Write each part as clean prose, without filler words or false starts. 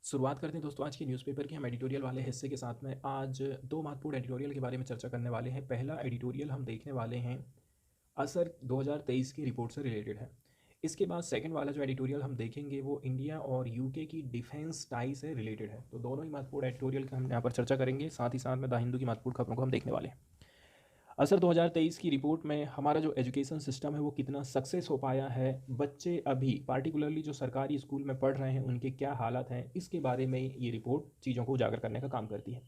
शुरुआत करते हैं दोस्तों आज के न्यूज़पेपर के हम एडिटोरियल वाले हिस्से के साथ में। आज दो महत्वपूर्ण एडिटोरियल के बारे में चर्चा करने वाले हैं। पहला एडिटोरियल हम देखने वाले हैं असर 2023 की रिपोर्ट से रिलेटेड है। इसके बाद सेकंड वाला जो एडिटोरियल हम देखेंगे वो इंडिया और यूके की डिफेंस टाई से रिलेटेड है। तो दोनों ही महत्वपूर्ण एडिटोरियल का हम यहाँ पर चर्चा करेंगे, साथ ही साथ में द हिंदू की महत्वपूर्ण खबरों को हम देखने वाले हैं। असर 2023 की रिपोर्ट में हमारा जो एजुकेशन सिस्टम है वो कितना सक्सेस हो पाया है, बच्चे अभी पार्टिकुलरली जो सरकारी स्कूल में पढ़ रहे हैं उनके क्या हालात हैं, इसके बारे में ये रिपोर्ट चीज़ों को उजागर करने का काम करती है।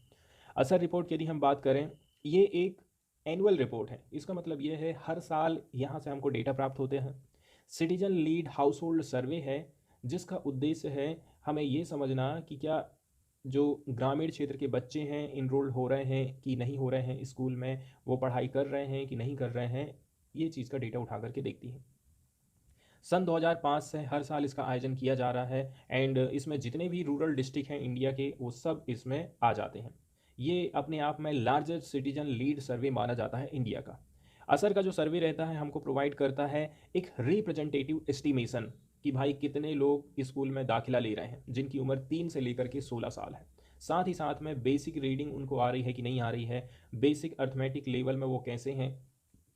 असर रिपोर्ट की यदि हम बात करें, ये एक एनुअल रिपोर्ट है। इसका मतलब ये है हर साल यहाँ से हमको डेटा प्राप्त होते हैं। सिटीजन लीड हाउस होल्ड सर्वे है, जिसका उद्देश्य है हमें ये समझना कि क्या जो ग्रामीण क्षेत्र के बच्चे हैं इनरोल हो रहे हैं कि नहीं हो रहे हैं स्कूल में, वो पढ़ाई कर रहे हैं कि नहीं कर रहे हैं, ये चीज़ का डेटा उठा करके देखती है। सन 2005 से हर साल इसका आयोजन किया जा रहा है एंड इसमें जितने भी रूरल डिस्ट्रिक्ट हैं इंडिया के वो सब इसमें आ जाते हैं। ये अपने आप में लार्जेस्ट सिटीजन लीड सर्वे माना जाता है इंडिया का। असर का जो सर्वे रहता है हमको प्रोवाइड करता है एक रिप्रेजेंटेटिव एस्टिमेशन कि भाई कितने लोग स्कूल में दाखिला ले रहे हैं जिनकी उम्र 3 से लेकर के 16 साल है। साथ ही साथ में बेसिक रीडिंग उनको आ रही है कि नहीं आ रही है, बेसिक अर्थमेटिक लेवल में वो कैसे हैं।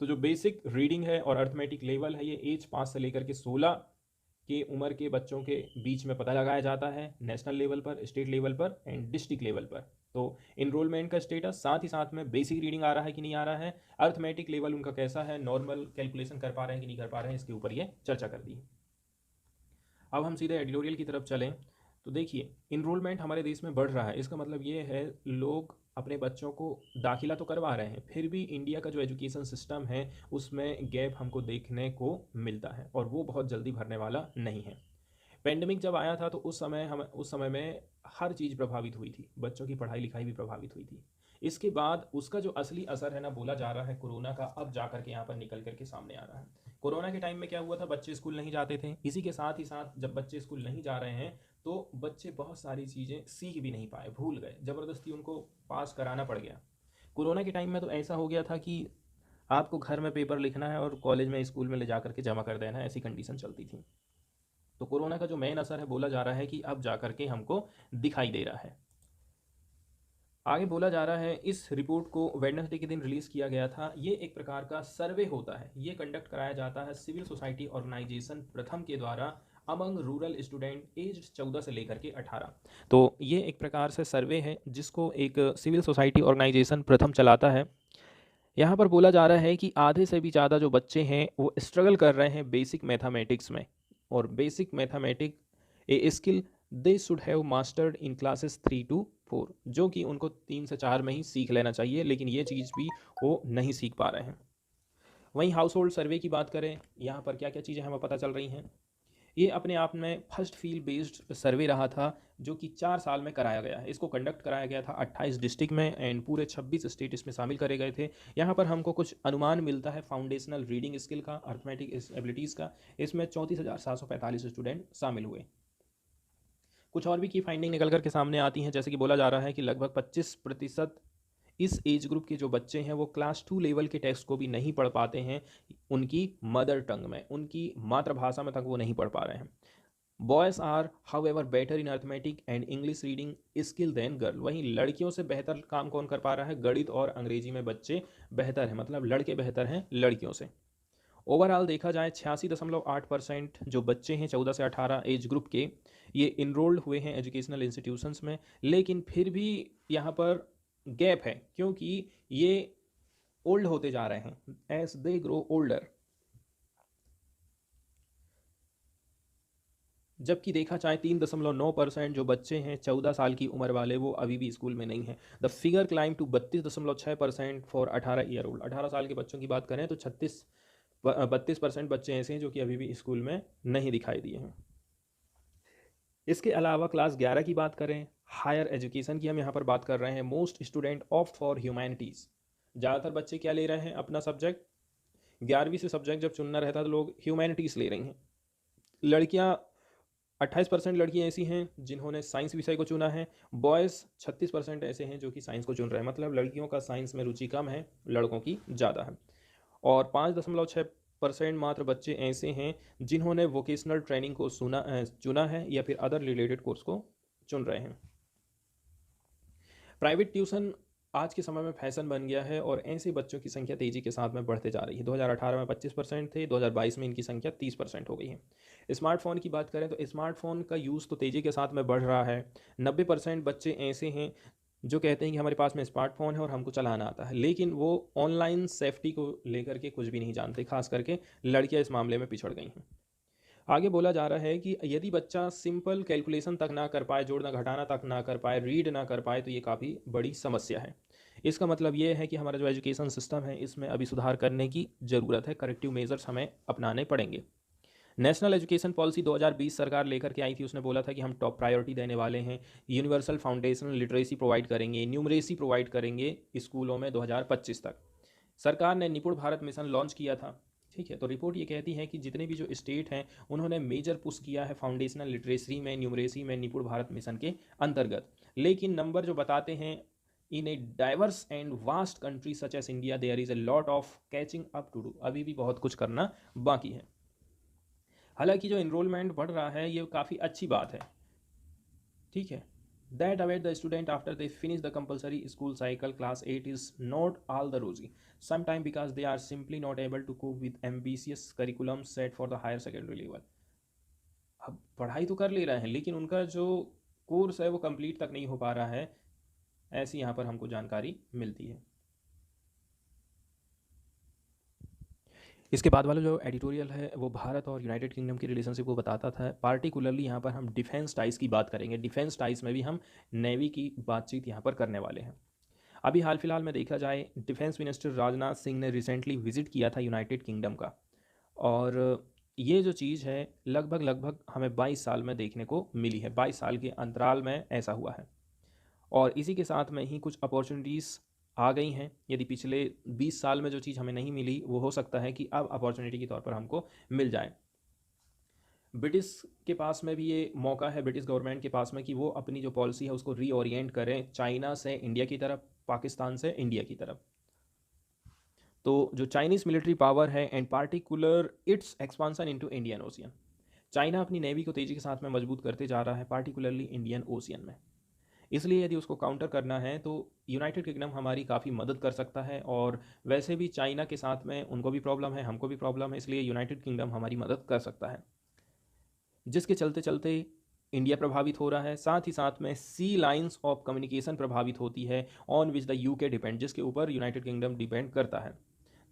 तो जो बेसिक रीडिंग है और अर्थमेटिक लेवल है ये एज 5 से लेकर के 16 के उम्र के बच्चों के बीच में पता लगाया जाता है, नेशनल लेवल पर, स्टेट लेवल पर एंड डिस्ट्रिक्ट लेवल पर। तो इनरोलमेंट का स्टेटस, साथ ही साथ में बेसिक रीडिंग आ रहा है कि नहीं आ रहा है, अर्थमेटिक लेवल उनका कैसा है, नॉर्मल कैलकुलेशन कर पा रहे हैं कि नहीं कर पा रहे हैं, इसके ऊपर ये चर्चा कर दी है। अब हम सीधे एडिटोरियल की तरफ चलें तो देखिए, इनरोलमेंट हमारे देश में बढ़ रहा है। इसका मतलब ये है लोग अपने बच्चों को दाखिला तो करवा रहे हैं, फिर भी इंडिया का जो एजुकेशन सिस्टम है उसमें गैप हमको देखने को मिलता है और वो बहुत जल्दी भरने वाला नहीं है। पेंडेमिक जब आया था तो उस समय में हर चीज़ प्रभावित हुई थी, बच्चों की पढ़ाई लिखाई भी प्रभावित हुई थी। इसके बाद उसका जो असली असर है ना बोला जा रहा है कोरोना का, अब जा करके यहाँ पर निकल करके सामने आ रहा है। कोरोना के टाइम में क्या हुआ था, बच्चे स्कूल नहीं जाते थे। इसी के साथ ही साथ जब बच्चे स्कूल नहीं जा रहे हैं तो बच्चे बहुत सारी चीज़ें सीख भी नहीं पाए, भूल गए, ज़बरदस्ती उनको पास कराना पड़ गया। कोरोना के टाइम में तो ऐसा हो गया था कि आपको घर में पेपर लिखना है और कॉलेज में स्कूल में ले जा करके जमा कर देना है, ऐसी कंडीशन चलती थी। तो कोरोना का जो मेन असर है बोला जा रहा है कि अब जा करके हमको दिखाई दे रहा है। आगे बोला जा रहा है इस रिपोर्ट को वेडनेसडे के दिन रिलीज़ किया गया था। ये एक प्रकार का सर्वे होता है, ये कंडक्ट कराया जाता है सिविल सोसाइटी ऑर्गेनाइजेशन प्रथम के द्वारा अमंग रूरल स्टूडेंट एज 14 से लेकर के 18। तो ये एक प्रकार से सर्वे है जिसको एक सिविल सोसाइटी ऑर्गेनाइजेशन प्रथम चलाता है। यहाँ पर बोला जा रहा है कि आधे से भी ज़्यादा जो बच्चे हैं वो स्ट्रगल कर रहे हैं बेसिक मैथमेटिक्स में। और basic mathematic a skill they should have mastered in classes 3 to 4, जो कि उनको 3 से 4 में ही सीख लेना चाहिए, लेकिन ये चीज़ भी वो नहीं सीख पा रहे हैं। वहीं हाउस होल्ड सर्वे की बात करें, यहाँ पर क्या क्या चीज़ें हमें पता चल रही हैं। ये अपने आप में फर्स्ट फील्ड बेस्ड सर्वे रहा था जो कि 4 साल में कराया गया है। इसको कंडक्ट कराया गया था 28 डिस्ट्रिक्ट में एंड पूरे 26 स्टेट इसमें शामिल करे गए थे। यहाँ पर हमको कुछ अनुमान मिलता है फाउंडेशनल रीडिंग स्किल का, अर्थमेटिक एबिलिटीज़ का। इसमें 34,745 स्टूडेंट शामिल हुए। कुछ और भी की फाइंडिंग निकल कर के सामने आती हैं, जैसे कि बोला जा रहा है कि लगभग 25% इस एज ग्रुप के जो बच्चे हैं वो क्लास 2 लेवल के टेक्स्ट को भी नहीं पढ़ पाते हैं, उनकी मदर टंग में, उनकी मातृभाषा में तक वो नहीं पढ़ पा रहे हैं। Boys are however better in arithmetic and English reading skill than girl. वहीं लड़कियों से बेहतर काम कौन कर पा रहा है, गणित और अंग्रेजी में बच्चे बेहतर हैं, मतलब लड़के बेहतर हैं लड़कियों से। ओवरऑल देखा जाए 86.8% जो बच्चे हैं 14 से 18 एज ग्रुप के, ये इनरोल्ड हुए हैं एजुकेशनल इंस्टीट्यूशंस में। लेकिन फिर भी यहाँ पर गैप है क्योंकि ये ओल्ड होते जा रहे हैं एज दे ग्रो ओल्डर। जबकि देखा जाए 3.9% जो बच्चे हैं 14 साल की उम्र वाले वो अभी भी स्कूल में नहीं हैं। The figure climb to 32.6% for 18 year old. 18 साल के बच्चों की बात करें तो 32% बच्चे ऐसे हैं जो कि अभी भी स्कूल में नहीं दिखाई दिए हैं। इसके अलावा क्लास 11 की बात करें, हायर एजुकेशन की हम यहाँ पर बात कर रहे हैं, most student opt for humanities. ज़्यादातर बच्चे क्या ले रहे हैं अपना सब्जेक्ट, 11वीं से सब्जेक्ट जब चुनना रहता है तो लोग ह्यूमैनिटीज़ ले रही हैं। लड़कियाँ 28% लड़कियाँ ऐसी हैं जिन्होंने साइंस विषय को चुना है। बॉयज़ 36% ऐसे हैं जो कि साइंस को चुन रहे हैं, मतलब लड़कियों का साइंस में रुचि कम है, लड़कों की ज़्यादा है। और 5.6% मात्र बच्चे ऐसे हैं जिन्होंने वोकेशनल ट्रेनिंग को चुना है या फिर अदर रिलेटेड कोर्स को चुन रहे हैं। प्राइवेट ट्यूशन आज के समय में फैशन बन गया है और ऐसे बच्चों की संख्या तेज़ी के साथ में बढ़ते जा रही है। 2018 में 25% थे, 2022 में इनकी संख्या 30% हो गई है। स्मार्टफ़ोन की बात करें तो स्मार्टफ़ोन का यूज़ तो तेज़ी के साथ में बढ़ रहा है। 90% बच्चे ऐसे हैं जो कहते हैं कि हमारे पास में स्मार्टफ़ोन है और हमको चलाना आता है, लेकिन वो ऑनलाइन सेफ्टी को लेकर के कुछ भी नहीं जानते। खास करके लड़कियां इस मामले में पिछड़ गई हैं। आगे बोला जा रहा है कि यदि बच्चा सिंपल कैलकुलेशन तक ना कर पाए, जोड़ना घटाना तक ना कर पाए, रीड ना कर पाए, तो ये काफ़ी बड़ी समस्या है। इसका मतलब ये है कि हमारा जो एजुकेशन सिस्टम है इसमें अभी सुधार करने की ज़रूरत है। करेक्टिव मेजर्स हमें अपनाने पड़ेंगे। नेशनल एजुकेशन पॉलिसी 2020 सरकार लेकर के आई थी। उसने बोला था कि हम टॉप प्रायोरिटी देने वाले हैं, यूनिवर्सल फाउंडेशनल लिटरेसी प्रोवाइड करेंगे, न्यूमरेसी प्रोवाइड करेंगे स्कूलों में 2025 तक। सरकार ने निपुण भारत मिशन लॉन्च किया था। ठीक है, तो रिपोर्ट ये कहती है कि जितने भी जो स्टेट हैं उन्होंने मेजर पुश किया है फाउंडेशनल लिटरेसी में, न्यूमरेसी में, निपुण भारत मिशन के अंतर्गत। लेकिन नंबर जो बताते हैं, in a diverse and vast country such as India there is a lot of catching up to do. अभी भी बहुत कुछ करना बाकी है। हालांकि जो इनरोलमेंट बढ़ रहा है ये काफ़ी अच्छी बात है। ठीक है, that await the student after they finish the compulsory school cycle class 8 is not all the rosy, sometime because they are simply not able to cope with ambitious curriculum set for the higher secondary level। अब पढ़ाई तो कर ले रहे हैं लेकिन उनका जो कोर्स है वो कंप्लीट तक नहीं हो पा रहा है, ऐसी यहाँ पर हमको जानकारी मिलती है। इसके बाद वाला जो एडिटोरियल है वो भारत और यूनाइटेड किंगडम की रिलेशनशिप को बताता था। पार्टिकुलरली यहाँ पर हम डिफेंस टाइज की बात करेंगे। डिफेंस टाइज में भी हम नेवी की बातचीत यहाँ पर करने वाले हैं। अभी हाल फिलहाल में देखा जाए, डिफेंस मिनिस्टर राजनाथ सिंह ने रिसेंटली विजिट किया था यूनाइटेड किंगडम का, और ये जो चीज़ है लगभग हमें 22 साल में देखने को मिली है। 22 साल के अंतराल में ऐसा हुआ है और इसी के साथ में ही कुछ अपॉर्चुनिटीज़ आ गई हैं। यदि पिछले 20 साल में जो चीज़ हमें नहीं मिली वो हो सकता है कि अब अपॉर्चुनिटी के तौर पर हमको मिल जाए। ब्रिटिश के पास में भी ये मौका है, ब्रिटिश गवर्नमेंट के पास में, कि वो अपनी जो पॉलिसी है उसको रीओरिएंट करें, चाइना से इंडिया की तरफ, पाकिस्तान से इंडिया की तरफ। तो जो चाइनीज़ मिलिट्री पावर है and particular it's expansion into Indian ocean, China अपनी नेवी को तेज़ी के साथ में मजबूत करते जा रहा है, पार्टिकुलरली इंडियन ओशियन में। इसलिए यदि उसको काउंटर करना है तो यूनाइटेड किंगडम हमारी काफ़ी मदद कर सकता है। और वैसे भी चाइना के साथ में उनको भी प्रॉब्लम है, हमको भी प्रॉब्लम है, इसलिए यूनाइटेड किंगडम हमारी मदद कर सकता है, जिसके चलते चलते इंडिया प्रभावित हो रहा है। साथ ही साथ में सी लाइंस ऑफ कम्युनिकेशन प्रभावित होती है, on which the UK depend, जिसके ऊपर यूनाइटेड किंगडम डिपेंड करता है।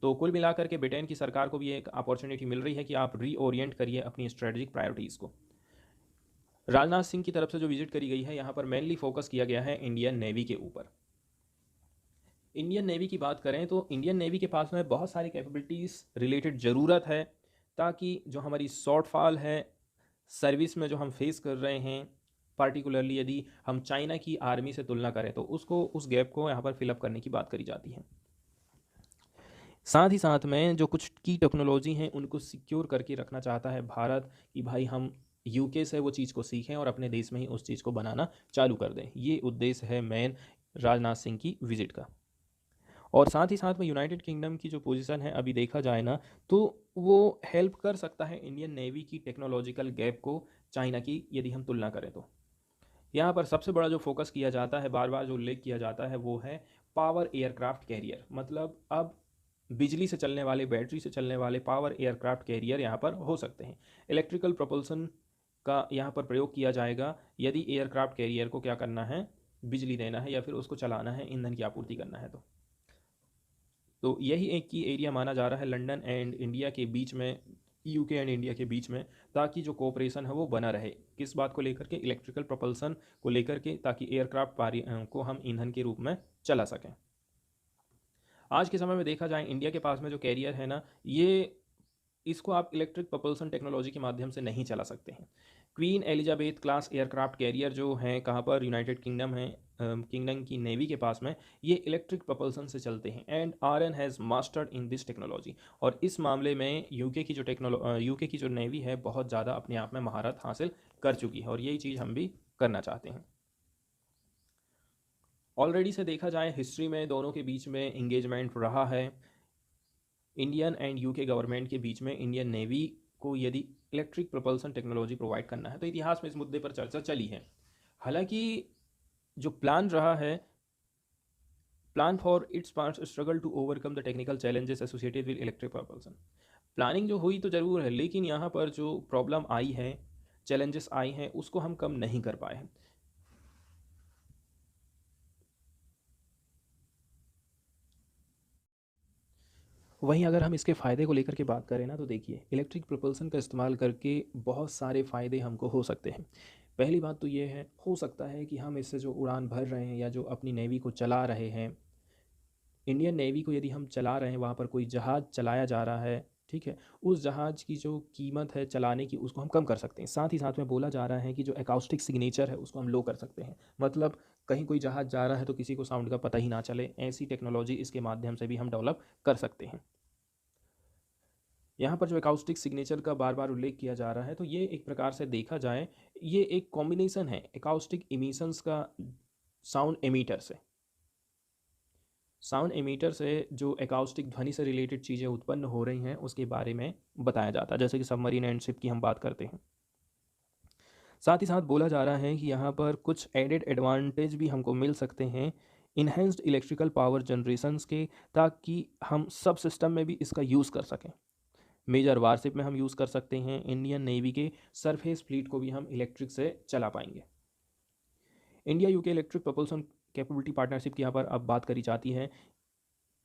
तो कुल मिलाकर के ब्रिटेन की सरकार को भी एक अपॉर्चुनिटी मिल रही है कि आप रीओरिएंट करिए अपनी स्ट्रेटजिक प्रायोरिटीज़ को। राजनाथ सिंह की तरफ से जो विजिट करी गई है यहाँ पर मेनली फोकस किया गया है इंडियन नेवी के ऊपर। इंडियन नेवी की बात करें तो इंडियन नेवी के पास में बहुत सारी कैपेबिलिटीज़ रिलेटेड ज़रूरत है, ताकि जो हमारी शॉर्टफॉल है सर्विस में जो हम फेस कर रहे हैं, पार्टिकुलरली यदि हम चाइना की आर्मी से तुलना करें तो उसको, उस गैप को यहाँ पर फिलअप करने की बात करी जाती है। साथ ही साथ में जो कुछ की टेक्नोलॉजी हैं उनको सिक्योर करके रखना चाहता है भारत, कि भाई हम यूके से वो चीज़ को सीखें और अपने देश में ही उस चीज़ को बनाना चालू कर दें। ये उद्देश्य है मेन राजनाथ सिंह की विजिट का। और साथ ही साथ में यूनाइटेड किंगडम की जो पोजीशन है अभी देखा जाए ना, तो वो हेल्प कर सकता है इंडियन नेवी की टेक्नोलॉजिकल गैप को चाइना की यदि हम तुलना करें तो। यहाँ पर सबसे बड़ा जो फोकस किया जाता है, बार बार जो उल्लेख किया जाता है, वो है पावर एयरक्राफ्ट कैरियर। मतलब अब बिजली से चलने वाले, बैटरी से चलने वाले पावर एयरक्राफ्ट कैरियर यहाँ पर हो सकते हैं। इलेक्ट्रिकल प्रोपल्सन का यहाँ पर प्रयोग किया जाएगा यदि एयरक्राफ्ट कैरियर को क्या करना है, बिजली देना है या फिर उसको चलाना है, ईंधन की आपूर्ति करना है। तो यही एक की एरिया माना जा रहा है लंदन एंड इंडिया के बीच में, यूके एंड इंडिया के बीच में, ताकि जो कोऑपरेशन है वो बना रहे। किस बात को लेकर के, इलेक्ट्रिकल प्रोपल्सन को लेकर के, ताकि एयरक्राफ्ट को हम ईंधन के रूप में चला सकें। आज के समय में देखा जाए इंडिया के पास में जो कैरियर है ना, ये इसको आप इलेक्ट्रिक propulsion टेक्नोलॉजी के माध्यम से नहीं चला सकते हैं। Queen Elizabeth class aircraft carrier जो हैं, कहाँ पर, यूनाइटेड किंगडम है, किंगडम की नेवी के पास में, ये इलेक्ट्रिक propulsion से चलते हैं and RN has mastered in this technology. और इस मामले में यूके की जो नेवी है बहुत ज़्यादा अपने आप में महारत हासिल कर चुकी है, और यही चीज़ हम भी करना चाहते हैं। ऑलरेडी से देखा जाए हिस्ट्री में दोनों के बीच में इंगेजमेंट रहा है। इंडियन एंड यूके गवर्नमेंट के बीच में इंडियन नेवी को यदि इलेक्ट्रिक प्रोपल्सन टेक्नोलॉजी प्रोवाइड करना है तो इतिहास में इस मुद्दे पर चर्चा चली है। हालांकि जो प्लान रहा है, plan for its parts struggle to overcome the technical challenges associated with electric propulsion। Planning जो हुई तो ज़रूर है, लेकिन यहाँ पर जो प्रॉब्लम आई है, चैलेंजेस आई हैं, उसको हम कम नहीं कर पाए हैं। वहीं अगर हम इसके फ़ायदे को लेकर के बात करें ना, तो देखिए इलेक्ट्रिक propulsion का इस्तेमाल करके बहुत सारे फ़ायदे हमको हो सकते हैं। पहली बात तो ये है, हो सकता है कि हम इससे जो उड़ान भर रहे हैं या जो अपनी नेवी को चला रहे हैं, इंडियन नेवी को यदि हम चला रहे हैं, वहाँ पर कोई जहाज़ चलाया जा रहा है, ठीक है, उस जहाज़ की जो कीमत है चलाने की, उसको हम कम कर सकते हैं। साथ ही साथ में बोला जा रहा है कि जो एकाउस्टिक सिग्नेचर है उसको हम लो कर सकते हैं। मतलब कहीं कोई जहाज़ जा रहा है तो किसी को साउंड का पता ही ना चले, ऐसी टेक्नोलॉजी इसके माध्यम से भी हम डेवलप कर सकते हैं। यहाँ पर जो एकाउस्टिक सिग्नेचर का बार बार उल्लेख किया जा रहा है, तो ये एक प्रकार से देखा जाए, ये एक कॉम्बिनेशन है एकाउस्टिक इमिशंस का साउंड एमीटर से। साउंड एमीटर से जो एकाउस्टिक ध्वनि से रिलेटेड चीज़ें उत्पन्न हो रही हैं उसके बारे में बताया जाता है, जैसे कि सबमरीन एंड शिप की हम बात करते हैं। साथ ही साथ बोला जा रहा है कि यहाँ पर कुछ एडेड एडवांटेज भी हमको मिल सकते हैं इन्हेंस्ड इलेक्ट्रिकल पावर जनरेशंस के, ताकि हम सब सिस्टम में भी इसका यूज़ कर सकें। मेजर वारशिप में हम यूज़ कर सकते हैं, इंडियन नेवी के सरफेस फ्लीट को भी हम इलेक्ट्रिक से चला पाएंगे। India UK electric propulsion capability partnership की यहाँ पर अब बात करी जाती है।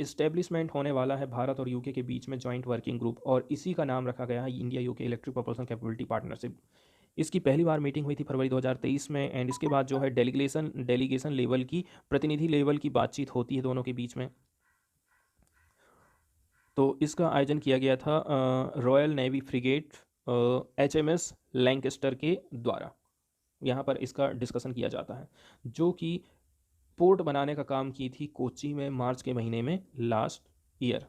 इस्टेब्लिशमेंट होने वाला है भारत और यूके के बीच में जॉइंट वर्किंग ग्रुप, और इसी का नाम रखा गया है India UK electric propulsion capability partnership. इसकी पहली बार मीटिंग हुई थी फरवरी 2023 में, एंड इसके बाद जो है डेलीगेशन लेवल की, प्रतिनिधि लेवल की बातचीत होती है दोनों के बीच में। तो इसका आयोजन किया गया था royal navy frigate HMS Lancaster के द्वारा। यहाँ पर इसका डिस्कशन किया जाता है, जो कि पोर्ट बनाने का काम की थी कोच्चि में मार्च के महीने में लास्ट ईयर।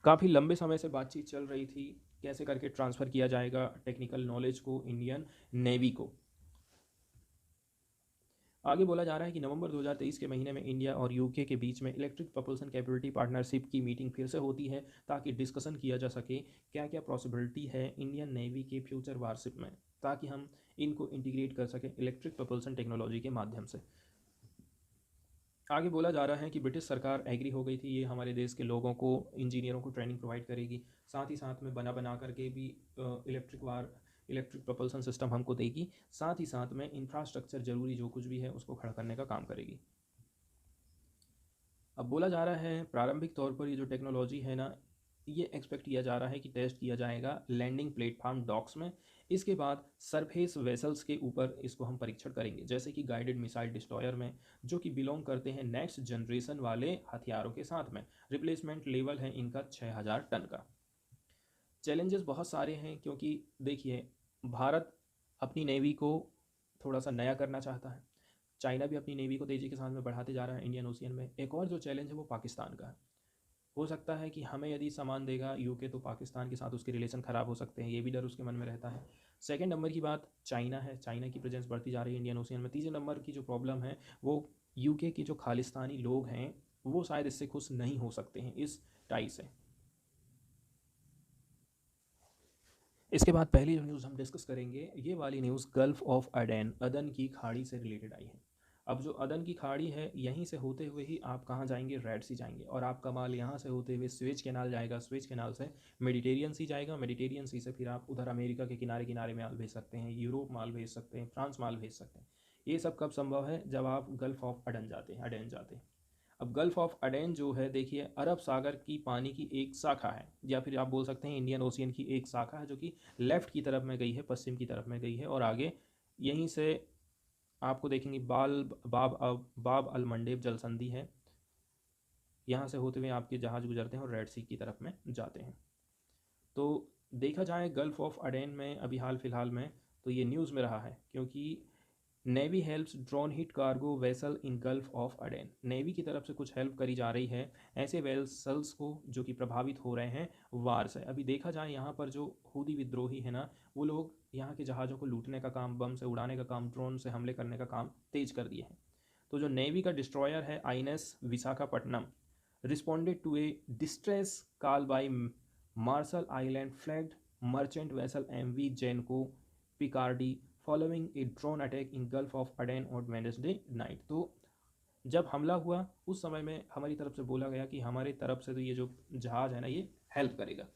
काफ़ी लंबे समय से बातचीत चल रही थी, कैसे करके ट्रांसफ़र किया जाएगा टेक्निकल नॉलेज को इंडियन नेवी को। आगे बोला जा रहा है कि नवंबर 2023 के महीने में इंडिया और यूके के बीच में इलेक्ट्रिक propulsion कैपेबिलिटी पार्टनरशिप की मीटिंग फिर से होती है, ताकि डिस्कशन किया जा सके क्या क्या पॉसिबिलिटी है इंडियन नेवी के फ्यूचर वारशिप में, ताकि हम इनको इंटीग्रेट कर सकें इलेक्ट्रिक propulsion टेक्नोलॉजी के माध्यम से। आगे बोला जा रहा है कि ब्रिटिश सरकार एग्री हो गई थी, ये हमारे देश के लोगों को, इंजीनियरों को ट्रेनिंग प्रोवाइड करेगी, साथ ही साथ में बना करके भी इलेक्ट्रिक propulsion सिस्टम हमको देगी, साथ ही साथ में इंफ्रास्ट्रक्चर ज़रूरी जो कुछ भी है उसको खड़ा करने का काम करेगी। अब बोला जा रहा है प्रारंभिक तौर पर ये जो टेक्नोलॉजी है ना, ये एक्सपेक्ट किया जा रहा है कि टेस्ट किया जाएगा लैंडिंग प्लेटफॉर्म डॉक्स में। इसके बाद सरफेस वेसल्स के ऊपर इसको हम परीक्षण करेंगे, जैसे कि गाइडेड मिसाइल डिस्ट्रॉयर में, जो कि बिलोंग करते हैं नेक्स्ट जनरेशन वाले हथियारों के साथ में। रिप्लेसमेंट लेवल है इनका 6000 टन का। चैलेंजेस बहुत सारे हैं, क्योंकि देखिए भारत अपनी नेवी को थोड़ा सा नया करना चाहता है, चाइना भी अपनी नेवी को तेज़ी के साथ में बढ़ाते जा रहा है इंडियन ओशियन में। एक और जो चैलेंज है वो पाकिस्तान का है। हो सकता है कि हमें यदि सामान देगा यूके तो पाकिस्तान के साथ उसके रिलेशन ख़राब हो सकते हैं, ये भी डर उसके मन में रहता है। सेकंड नंबर की बात चाइना है, चाइना की प्रेजेंस बढ़ती जा रही है इंडियन ओशियन में। तीसरे नंबर की जो प्रॉब्लम है वो यूके के जो खालिस्तानी लोग हैं, वो शायद इससे खुश नहीं हो सकते हैं इस टाई से। इसके बाद पहली जो न्यूज़ हम डिस्कस करेंगे, ये वाली न्यूज़ गल्फ़ ऑफ अडेन, अदन की खाड़ी से रिलेटेड आई है। अब जो अदन की खाड़ी है, यहीं से होते हुए ही आप कहाँ जाएंगे, रेड सी जाएंगे, और आपका माल यहाँ से होते हुए स्वेज कैनाल जाएगा, स्वेज कैनाल से मेडिटेरियन सी जाएगा, मेडिटेरियन सी से फिर आप उधर अमेरिका के किनारे किनारे माल भेज सकते हैं, यूरोप माल भेज सकते हैं, फ्रांस माल भेज सकते हैं। ये सब कब संभव है, जब आप गल्फ़ ऑफ अडन जाते हैं, अडेन जाते हैं। अब गल्फ़ ऑफ अडेन जो है, देखिए अरब सागर की पानी की एक शाखा है, या फिर आप बोल सकते हैं इंडियन ओशियन की एक शाखा है, जो कि लेफ़्ट की तरफ में गई है, पश्चिम की तरफ में गई है, और आगे यहीं से आपको देखेंगे बाब अल मंडेब जल संधि है, यहाँ से होते हुए आपके जहाज़ गुजरते हैं और रेड सी की तरफ में जाते हैं। तो देखा जाए गल्फ़ ऑफ अडेन में अभी हाल फिलहाल में, तो ये न्यूज़ में रहा है, क्योंकि navy helps drone hit cargo vessel in Gulf of अडेन। Navy की तरफ से कुछ हेल्प करी जा रही है ऐसे वेसल्स को जो कि प्रभावित हो रहे हैं वार से। अभी देखा जाए यहाँ पर जो हूदी विद्रोही है ना, वो लोग यहाँ के जहाज़ों को लूटने का काम, बम से उड़ाने का काम, ड्रोन से हमले करने का काम तेज कर दिए हैं। तो जो नेवी का डिस्ट्रॉयर है INS Visakhapatnam responded to a distress call by Marshall Island flagged merchant vessel MV Genco Picardy following a drone attack in Gulf of Aden on Wednesday night. तो जब हमला हुआ उस समय में हमारी तरफ से बोला गया कि हमारी तरफ से तो ये जो जहाज़ है ना ये हेल्प करेगा।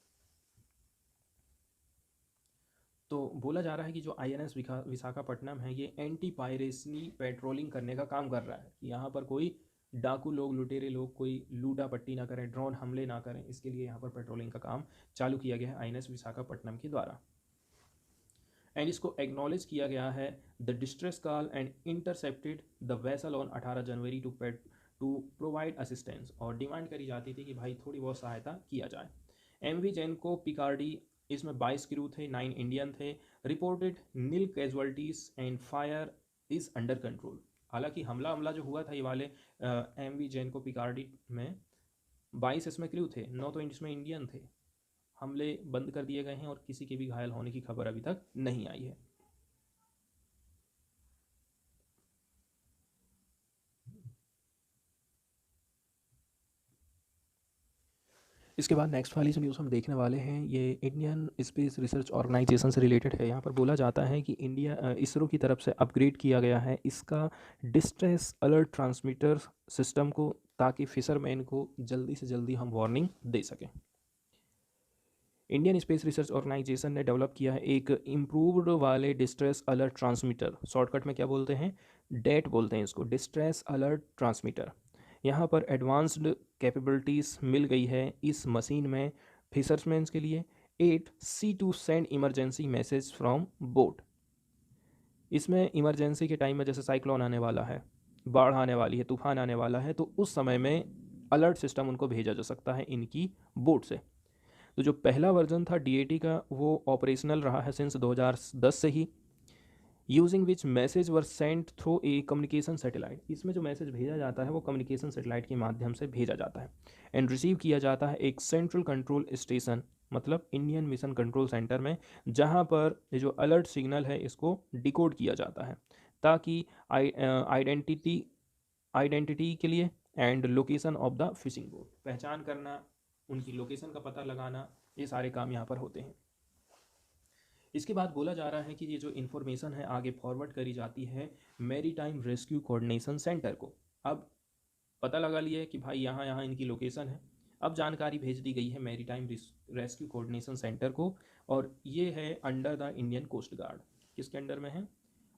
तो बोला जा रहा है कि जो INS विशाखापट्टनम है ये एंटी पायरेसी पेट्रोलिंग करने का काम कर रहा है कि यहाँ पर कोई डाकू लोग, लुटेरे लोग कोई लूटा पट्टी ना करें, ड्रोन हमले ना करें, इसके लिए यहाँ पर पेट्रोलिंग का काम चालू किया गया है INS विशाखापट्टनम के द्वारा। एंड इसको एक्नॉलेज किया गया है the distress call and intercepted the vessel on 18 January to provide assistance. और डिमांड करी जाती थी कि भाई थोड़ी बहुत सहायता किया जाए। MV जेनको पिकार्डी, इसमें 22 क्रू थे, 9 इंडियन थे। Reported nil casualties and fire is under control. हालांकि हमला जो हुआ था ये वाले MV जेनको पिकार्डी में 22 इसमें क्रू थे, 9 तो इसमें इंडियन थे। हमले बंद कर दिए गए हैं और किसी के भी घायल होने की खबर अभी तक नहीं आई है। इसके बाद नेक्स्ट वाली जो न्यूज़ हम देखने वाले हैं ये इंडियन स्पेस रिसर्च ऑर्गेनाइजेशन से रिलेटेड है। यहाँ पर बोला जाता है कि इंडिया इसरो की तरफ से अपग्रेड किया गया है इसका डिस्ट्रेस अलर्ट ट्रांसमीटर सिस्टम को, ताकि फिशरमैन को जल्दी से जल्दी हम वार्निंग दे सकें। इंडियन स्पेस रिसर्च ऑर्गेनाइजेशन ने डेवलप किया है एक इम्प्रूव्ड वाले डिस्ट्रेस अलर्ट ट्रांसमीटर, शॉर्टकट में क्या बोलते हैं, डेट बोलते हैं इसको, डिस्ट्रेस अलर्ट ट्रांसमीटर। यहाँ पर एडवांस्ड कैपेबिलिटीज़ मिल गई है इस मशीन में फिशरमैन के लिए। 8 sea to send emergency message from boat. इसमें इमरजेंसी के टाइम में जैसे साइक्लोन आने वाला है, बाढ़ आने वाली है, तूफान आने वाला है, तो उस समय में अलर्ट सिस्टम उनको भेजा जा सकता है इनकी बोट से। तो जो पहला वर्जन था DAT का वो ऑपरेशनल रहा है सिंस 2010 से ही, using which message were sent through a communication satellite. इसमें जो मैसेज भेजा जाता है वो कम्युनिकेशन सैटेलाइट के माध्यम से भेजा जाता है एंड रिसीव किया जाता है एक सेंट्रल कंट्रोल स्टेशन, मतलब इंडियन मिशन कंट्रोल सेंटर में, जहाँ पर ये जो अलर्ट सिग्नल है इसको डिकोड किया जाता है ताकि आइडेंटिटी के लिए and location of the fishing boat, पहचान करना, उनकी लोकेशन का पता लगाना, ये सारे काम यहाँ पर होते हैं। इसके बाद बोला जा रहा है कि ये जो इन्फॉर्मेशन है आगे फॉरवर्ड करी जाती है मैरीटाइम रेस्क्यू कोऑर्डिनेशन सेंटर को। अब पता लगा लिया है कि भाई यहाँ यहाँ इनकी लोकेशन है, अब जानकारी भेज दी गई है मैरीटाइम रेस्क्यू कोऑर्डिनेशन सेंटर को, और ये है under the Indian coast guard. किसके अंडर में है,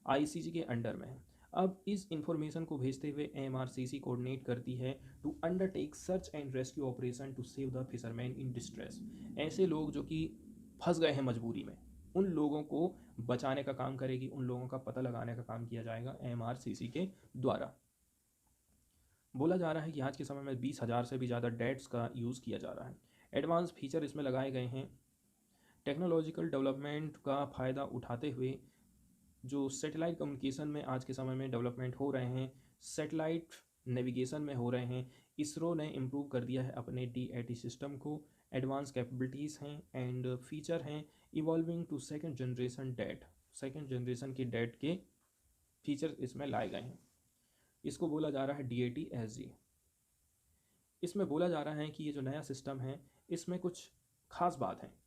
ICG के अंडर में है। अब इस इंफॉर्मेशन को भेजते हुए MRCC कोऑर्डिनेट करती है to undertake search and rescue operation to save the fisherman in distress. ऐसे लोग जो कि फंस गए हैं मजबूरी में, उन लोगों को बचाने का काम करेगी, उन लोगों का पता लगाने का काम किया जाएगा MRCC के द्वारा। बोला जा रहा है कि आज के समय में 20,000 से भी ज़्यादा डेट्स का यूज़ किया जा रहा है। एडवांस फीचर इसमें लगाए गए हैं। टेक्नोलॉजिकल डेवलपमेंट का फ़ायदा उठाते हुए जो सैटेलाइट कम्युनिकेशन में आज के समय में डेवलपमेंट हो रहे हैं, सैटेलाइट नेविगेशन में हो रहे हैं, इसरो ने इम्प्रूव कर दिया है अपने DAT सिस्टम को। एडवांस कैपेबिलिटीज़ हैं एंड फीचर हैं evolving to second generation date, second generation की डेट के फीचर इसमें लाए गए हैं। इसको बोला जा रहा है DAT-SG। इसमें बोला जा रहा है कि ये जो नया सिस्टम है इसमें कुछ खास बात है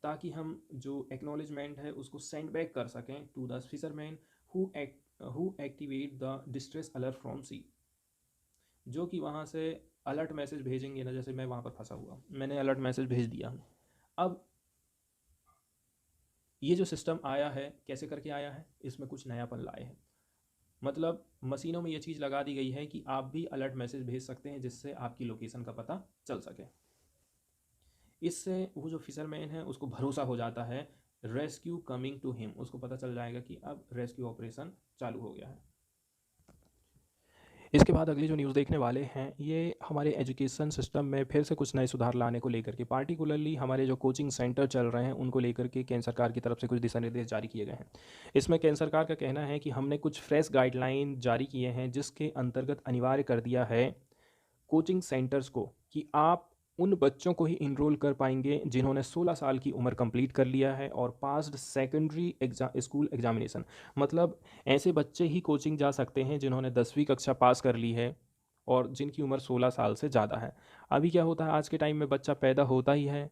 ताकि हम जो एक्नॉलेजमेंट है उसको सेंड बैक कर सकें to the fisherman who activate the distress alert from sea. जो कि वहाँ से अलर्ट मैसेज भेजेंगे ना, जैसे मैं वहाँ पर फंसा हुआ, मैंने अलर्ट मैसेज भेज दिया हूँ। अब ये जो सिस्टम आया है कैसे करके आया है, इसमें कुछ नयापन लाए हैं। मतलब मशीनों में ये चीज़ लगा दी गई है कि आप भी अलर्ट मैसेज भेज सकते हैं जिससे आपकी लोकेशन का पता चल सके। इससे वो जो फिशरमैन है उसको भरोसा हो जाता है रेस्क्यू कमिंग टू हिम, उसको पता चल जाएगा कि अब रेस्क्यू ऑपरेशन चालू हो गया है। इसके बाद अगली जो न्यूज़ देखने वाले हैं ये हमारे एजुकेशन सिस्टम में फिर से कुछ नए सुधार लाने को लेकर के, पार्टिकुलरली हमारे जो कोचिंग सेंटर चल रहे हैं उनको लेकर के केंद्र सरकार की तरफ से कुछ दिशा निर्देश जारी किए गए हैं। इसमें केंद्र सरकार का कहना है कि हमने कुछ फ्रेश गाइडलाइन जारी किए हैं जिसके अंतर्गत अनिवार्य कर दिया है कोचिंग सेंटर्स को कि आप उन बच्चों को ही इनरोल कर पाएंगे जिन्होंने 16 साल की उम्र कंप्लीट कर लिया है और पास्ड सेकेंडरी स्कूल एग्जामिनेशन। मतलब ऐसे बच्चे ही कोचिंग जा सकते हैं जिन्होंने 10वीं कक्षा पास कर ली है और जिनकी उम्र 16 साल से ज़्यादा है। अभी क्या होता है, आज के टाइम में बच्चा पैदा होता ही है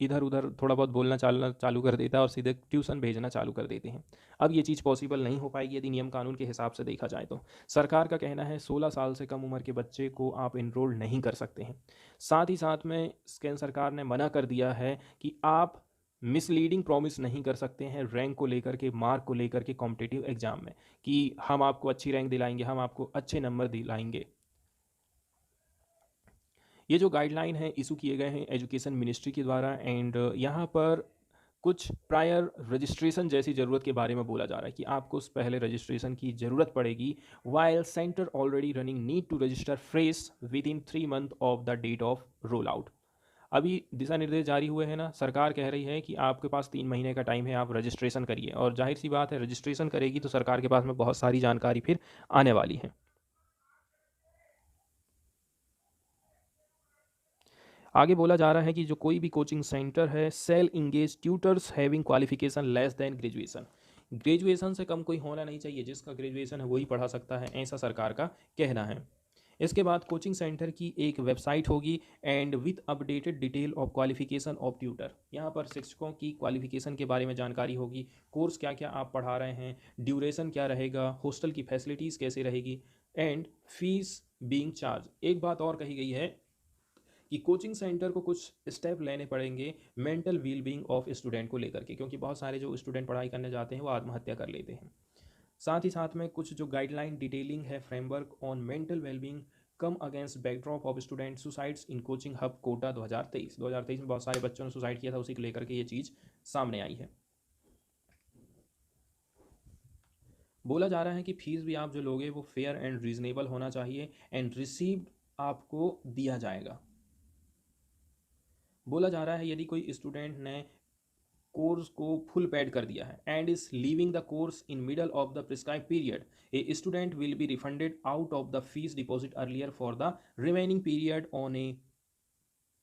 इधर उधर थोड़ा बहुत बोलना चालना चालू कर देता है और सीधे ट्यूशन भेजना चालू कर देते हैं। अब ये चीज़ पॉसिबल नहीं हो पाएगी यदि नियम कानून के हिसाब से देखा जाए तो। सरकार का कहना है 16 साल से कम उम्र के बच्चे को आप इनरोल नहीं कर सकते हैं। साथ ही साथ में केंद्र सरकार ने मना कर दिया है कि आप मिसलीडिंग प्रॉमिस नहीं कर सकते हैं रैंक को लेकर के, मार्क को लेकर के कॉम्पिटिटिव एग्जाम में, कि हम आपको अच्छी रैंक दिलाएंगे, हम आपको अच्छे नंबर दिलाएंगे। ये जो गाइडलाइन है इशू किए गए हैं एजुकेशन मिनिस्ट्री के द्वारा, एंड यहाँ पर कुछ प्रायर रजिस्ट्रेशन जैसी ज़रूरत के बारे में बोला जा रहा है कि आपको उस पहले रजिस्ट्रेशन की ज़रूरत पड़ेगी। While centre already running need to register fresh within 3 month of the date of roll out. अभी दिशा निर्देश जारी हुए हैं ना, सरकार कह रही है कि आपके पास 3 महीने का टाइम है, आप रजिस्ट्रेशन करिए। और जाहिर सी बात है, रजिस्ट्रेशन करेगी तो सरकार के पास में बहुत सारी जानकारी फिर आने वाली है। आगे बोला जा रहा है कि जो कोई भी कोचिंग सेंटर है shall engage tutors having qualification less than graduation. Graduation से कम कोई होना नहीं चाहिए, जिसका ग्रेजुएशन है वही पढ़ा सकता है, ऐसा सरकार का कहना है। इसके बाद कोचिंग सेंटर की एक वेबसाइट होगी and with updated detail of qualification of tutor. यहाँ पर शिक्षकों की क्वालिफिकेशन के बारे में जानकारी होगी, कोर्स क्या क्या आप पढ़ा रहे हैं, ड्यूरेशन क्या रहेगा, हॉस्टल की फैसिलिटीज़ कैसे रहेगी, एंड फीस बीइंग चार्ज। एक बात और कही गई है कि कोचिंग सेंटर को कुछ स्टेप लेने पड़ेंगे mental well being of student को लेकर के, क्योंकि बहुत सारे जो स्टूडेंट पढ़ाई करने जाते हैं वो आत्महत्या कर लेते हैं। साथ ही साथ में कुछ जो गाइडलाइन डिटेलिंग है framework on mental wellbeing come against backdrop of student suicides in coaching hub Kota 2023 में बहुत सारे बच्चों ने सुसाइड किया था, उसी को लेकर के ये चीज़ सामने आई है। बोला जा रहा है कि फीस भी आप जो लोगे वो फेयर एंड रीजनेबल होना चाहिए एंड रिसीव्ड आपको दिया जाएगा। बोला जा रहा है यदि कोई स्टूडेंट ने कोर्स को फुल पेड कर दिया है and is leaving the course in middle of the prescribe period, a student will be refunded out of the fees deposit earlier for the remaining period on a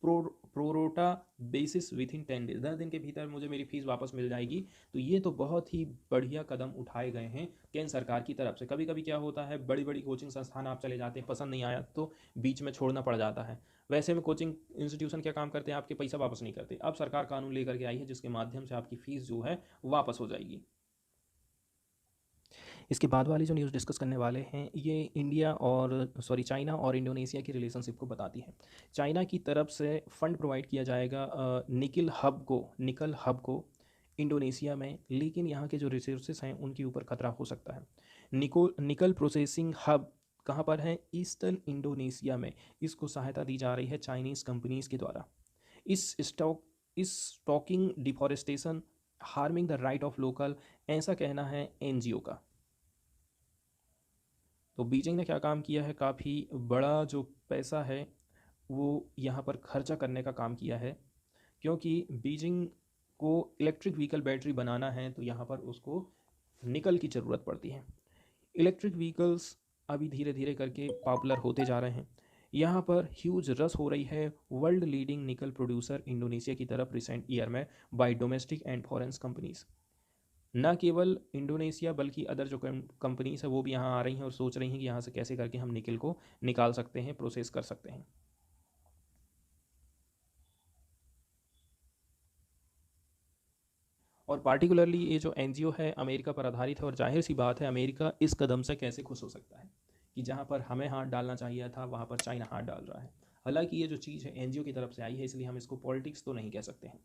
pro rata basis within 10 days. 10 दिन के भीतर मुझे मेरी fees वापस मिल जाएगी। तो ये तो बहुत ही बढ़िया कदम उठाए गए हैं केंद्र सरकार की तरफ से। कभी कभी क्या होता है, बड़ी बड़ी कोचिंग संस्थान आप चले जाते हैं, पसंद नहीं आया तो बीच में छोड़ना पड़ जाता है। वैसे में कोचिंग इंस्टीट्यूशन क्या काम करते हैं, आपके पैसा वापस नहीं करते। अब सरकार कानून लेकर के आई है जिसके माध्यम से आपकी फ़ीस जो है वापस हो जाएगी। इसके बाद वाली जो न्यूज़ डिस्कस करने वाले हैं ये इंडिया और सॉरी चाइना और इंडोनेशिया की रिलेशनशिप को बताती है। चाइना की तरफ से फंड प्रोवाइड किया जाएगा निकल हब को इंडोनेशिया में, लेकिन यहाँ के जो रिसोर्सेस हैं उनके ऊपर खतरा हो सकता है। निकल प्रोसेसिंग हब कहाँ पर है, ईस्टर्न इंडोनेशिया में। इसको सहायता दी जा रही है चाइनीज़ कंपनीज़ के द्वारा। इस stoking deforestation harming the right of local, ऐसा कहना है एनजीओ का। तो बीजिंग ने क्या काम किया है, काफ़ी बड़ा जो पैसा है वो यहाँ पर खर्चा करने का काम किया है, क्योंकि बीजिंग को इलेक्ट्रिक व्हीकल बैटरी बनाना है तो यहाँ पर उसको निकल की ज़रूरत पड़ती है। इलेक्ट्रिक व्हीकल्स अभी धीरे धीरे करके पॉपुलर होते जा रहे हैं। यहाँ पर ह्यूज रस हो रही है वर्ल्ड लीडिंग निकल प्रोड्यूसर इंडोनेशिया की तरफ रिसेंट ईयर में bye domestic and foreign companies. न केवल इंडोनेशिया बल्कि अदर जो कंपनीज है वो भी यहाँ आ रही हैं और सोच रही हैं कि यहाँ से कैसे करके हम निकल को निकाल सकते हैं, प्रोसेस कर सकते हैं। और पार्टिकुलरली ये जो एनजीओ है अमेरिका पर आधारित है, और जाहिर सी बात है अमेरिका इस कदम से कैसे खुश हो सकता है कि जहाँ पर हमें हाथ डालना चाहिए था वहाँ पर चाइना हाथ डाल रहा है। हालांकि ये जो चीज़ है एनजीओ की तरफ से आई है, इसलिए हम इसको पॉलिटिक्स तो नहीं कह सकते हैं।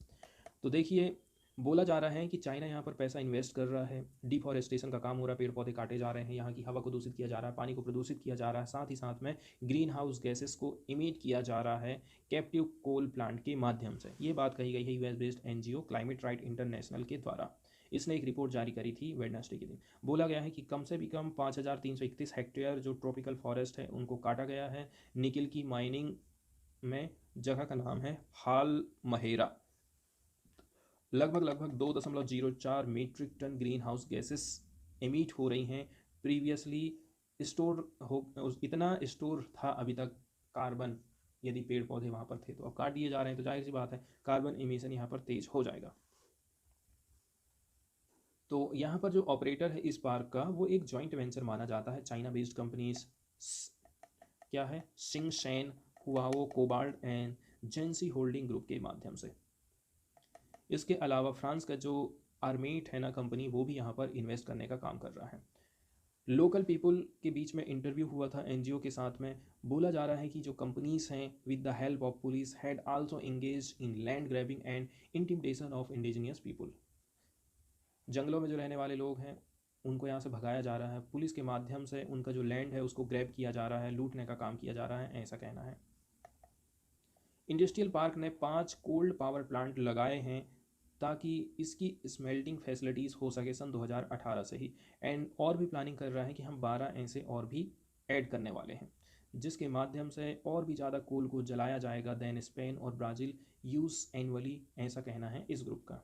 तो देखिए, बोला जा रहा है कि चाइना यहाँ पर पैसा इन्वेस्ट कर रहा है, डिफॉरेस्टेशन का काम हो रहा है, पेड़ पौधे काटे जा रहे हैं, यहाँ की हवा को दूषित किया जा रहा है, पानी को प्रदूषित किया जा रहा है, साथ ही साथ में ग्रीन हाउस गैसेस को इमिट किया जा रहा है कैप्टिव कोल प्लांट के माध्यम से। ये बात कही गई है US based NGO climate right international के द्वारा। इसने एक रिपोर्ट जारी करी थी वेडनेसडे के दिन। बोला गया है कि कम से भी कम 5,331 हेक्टेयर जो ट्रॉपिकल फॉरेस्ट है उनको काटा गया है निकिल की माइनिंग में। जगह का नाम है हाल महेरा। लगभग 2.04 metric tonne greenhouse gases emit हो रही हैं। प्रीवियसली स्टोर हो इतना स्टोर था अभी तक कार्बन, यदि पेड़ पौधे वहाँ पर थे, तो अब काट दिए जा रहे हैं तो जाहिर सी बात है कार्बन एमिशन यहाँ पर तेज हो जाएगा। तो यहाँ पर जो ऑपरेटर है इस पार्क का वो एक जॉइंट वेंचर माना जाता है चाइना बेस्ड कंपनीज क्या है सिंगशेन हुआओ कोबाल्ट एंड जेंसी होल्डिंग ग्रुप के माध्यम से। इसके अलावा फ्रांस का जो आर्मेट है ना कंपनी, वो भी यहाँ पर इन्वेस्ट करने का काम कर रहा है। लोकल पीपल के बीच में इंटरव्यू हुआ था एनजीओ के साथ में। बोला जा रहा है कि जो कंपनीज हैं with the help of police had also engage in land grabbing and intimidation of indigenous people. जंगलों में जो रहने वाले लोग हैं उनको यहाँ से भगाया जा रहा है, पुलिस के माध्यम से उनका जो लैंड है उसको ग्रैब किया जा रहा है, लूटने का काम किया जा रहा है, ऐसा कहना है। इंडस्ट्रियल पार्क ने 5 कोल्ड पावर प्लांट लगाए हैं ताकि इसकी स्मेल्टिंग फैसिलिटीज़ हो सके सन 2018 से ही। एंड और भी प्लानिंग कर रहा है कि हम 12 ऐसे और भी ऐड करने वाले हैं, जिसके माध्यम से और भी ज़्यादा कोल को जलाया जाएगा देन स्पेन और ब्राज़ील यूज़ एनुअली, ऐसा कहना है इस ग्रुप का।